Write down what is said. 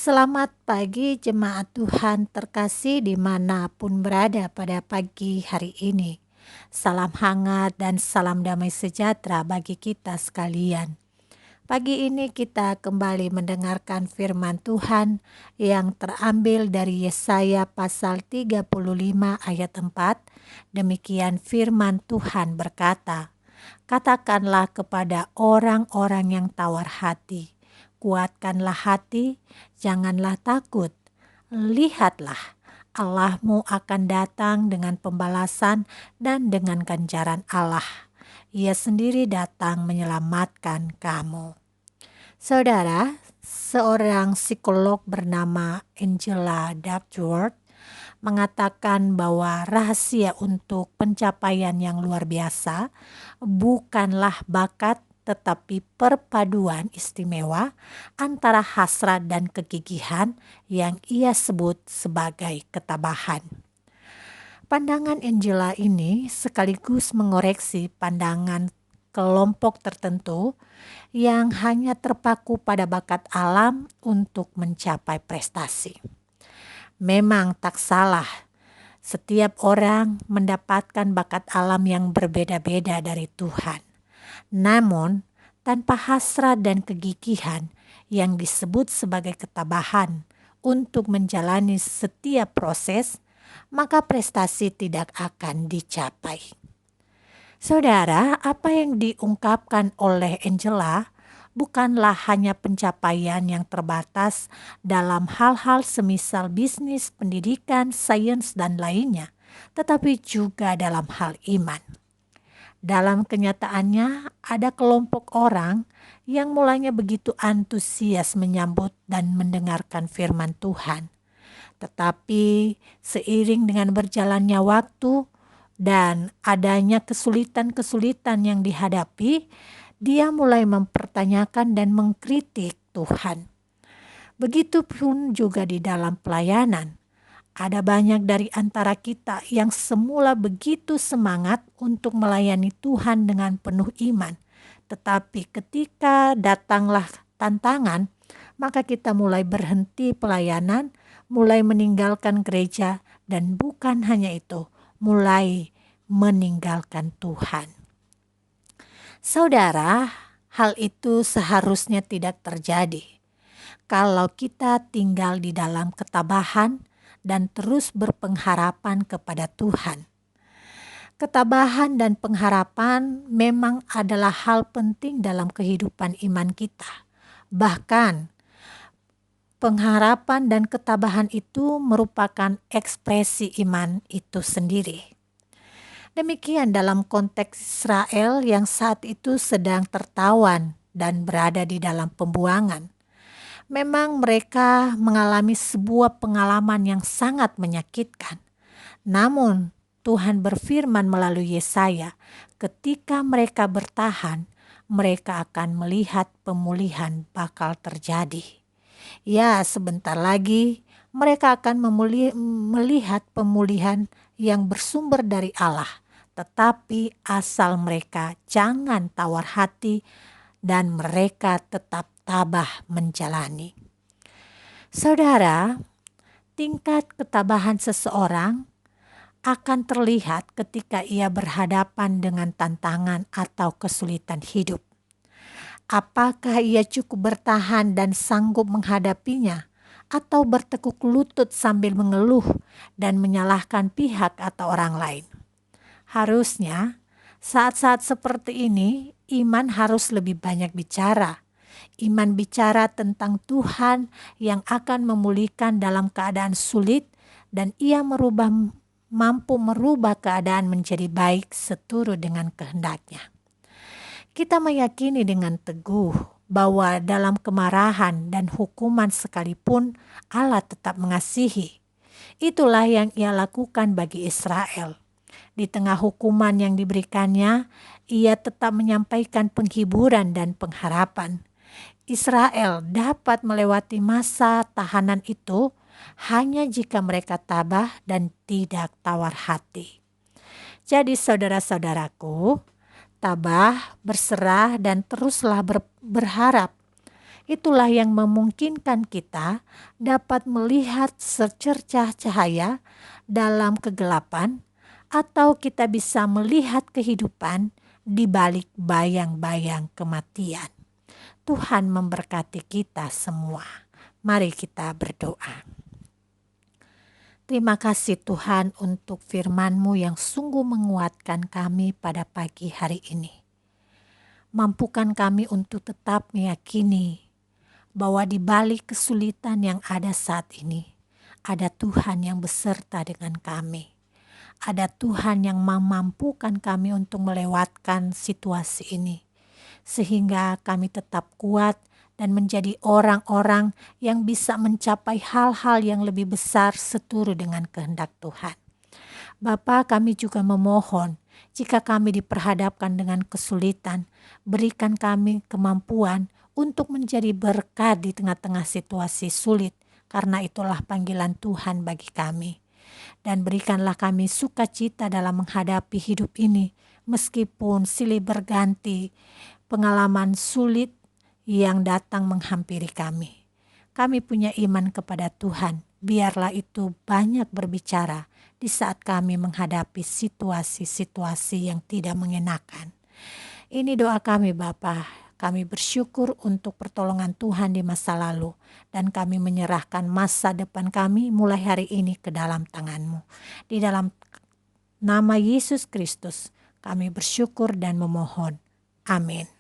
Selamat pagi jemaat Tuhan terkasih dimanapun berada pada pagi hari ini. Salam hangat dan salam damai sejahtera bagi kita sekalian. Pagi ini kita kembali mendengarkan firman Tuhan yang terambil dari Yesaya pasal 35 ayat 4. Demikian firman Tuhan berkata, "Katakanlah kepada orang-orang yang tawar hati, kuatkanlah hati, janganlah takut. Lihatlah, Allahmu akan datang dengan pembalasan dan dengan ganjaran Allah. Ia sendiri datang menyelamatkan kamu." Saudara, seorang psikolog bernama Angela Duckworth mengatakan bahwa rahasia untuk pencapaian yang luar biasa bukanlah bakat tetapi perpaduan istimewa antara hasrat dan kegigihan yang ia sebut sebagai ketabahan. Pandangan Angela ini sekaligus mengoreksi pandangan kelompok tertentu yang hanya terpaku pada bakat alam untuk mencapai prestasi. Memang tak salah, setiap orang mendapatkan bakat alam yang berbeda-beda dari Tuhan. Namun, tanpa hasrat dan kegigihan yang disebut sebagai ketabahan untuk menjalani setiap proses, maka prestasi tidak akan dicapai. Saudara, apa yang diungkapkan oleh Angela bukanlah hanya pencapaian yang terbatas dalam hal-hal semisal bisnis, pendidikan, sains, dan lainnya, tetapi juga dalam hal iman. Dalam kenyataannya, ada kelompok orang yang mulanya begitu antusias menyambut dan mendengarkan firman Tuhan. Tetapi seiring dengan berjalannya waktu dan adanya kesulitan-kesulitan yang dihadapi, dia mulai mempertanyakan dan mengkritik Tuhan. Begitupun juga di dalam pelayanan. Ada banyak dari antara kita yang semula begitu semangat untuk melayani Tuhan dengan penuh iman. Tetapi ketika datanglah tantangan, maka kita mulai berhenti pelayanan, mulai meninggalkan gereja, dan bukan hanya itu, mulai meninggalkan Tuhan. Saudara, hal itu seharusnya tidak terjadi. Kalau kita tinggal di dalam ketabahan dan terus berpengharapan kepada Tuhan. Ketabahan dan pengharapan memang adalah hal penting dalam kehidupan iman kita. Bahkan, pengharapan dan ketabahan itu merupakan ekspresi iman itu sendiri. Demikian dalam konteks Israel yang saat itu sedang tertawan dan berada di dalam pembuangan. Memang mereka mengalami sebuah pengalaman yang sangat menyakitkan. Namun Tuhan berfirman melalui Yesaya, ketika mereka bertahan, mereka akan melihat pemulihan bakal terjadi. Ya, sebentar lagi mereka akan melihat pemulihan yang bersumber dari Allah. Tetapi asal mereka jangan tawar hati dan mereka tetap tabah menjalani. Saudara, tingkat ketabahan seseorang akan terlihat ketika ia berhadapan dengan tantangan atau kesulitan hidup. Apakah ia cukup bertahan dan sanggup menghadapinya, atau bertekuk lutut sambil mengeluh dan menyalahkan pihak atau orang lain? Harusnya saat-saat seperti ini iman harus lebih banyak bicara. Iman bicara tentang Tuhan yang akan memulihkan dalam keadaan sulit dan ia mampu merubah keadaan menjadi baik seturut dengan kehendaknya. Kita meyakini dengan teguh bahwa dalam kemarahan dan hukuman sekalipun Allah tetap mengasihi. Itulah yang ia lakukan bagi Israel. Di tengah hukuman yang diberikannya, ia tetap menyampaikan penghiburan dan pengharapan. Israel dapat melewati masa tahanan itu hanya jika mereka tabah dan tidak tawar hati. Jadi saudara-saudaraku, tabah, berserah, dan teruslah berharap. Itulah yang memungkinkan kita dapat melihat secercah cahaya dalam kegelapan, atau kita bisa melihat kehidupan di balik bayang-bayang kematian. Tuhan memberkati kita semua. Mari kita berdoa. Terima kasih Tuhan untuk firman-Mu yang sungguh menguatkan kami pada pagi hari ini. Mampukan kami untuk tetap meyakini bahwa di balik kesulitan yang ada saat ini, ada Tuhan yang beserta dengan kami. Ada Tuhan yang memampukan kami untuk melewatkan situasi ini, sehingga kami tetap kuat dan menjadi orang-orang yang bisa mencapai hal-hal yang lebih besar seturut dengan kehendak Tuhan. Bapa, kami juga memohon, jika kami diperhadapkan dengan kesulitan, berikan kami kemampuan untuk menjadi berkat di tengah-tengah situasi sulit, karena itulah panggilan Tuhan bagi kami. Dan berikanlah kami sukacita dalam menghadapi hidup ini, meskipun silih berganti pengalaman sulit yang datang menghampiri kami. Kami punya iman kepada Tuhan, biarlah itu banyak berbicara di saat kami menghadapi situasi-situasi yang tidak mengenakan. Ini doa kami Bapa. Kami bersyukur untuk pertolongan Tuhan di masa lalu, dan kami menyerahkan masa depan kami mulai hari ini ke dalam tangan-Mu. Di dalam nama Yesus Kristus kami bersyukur dan memohon. Amin.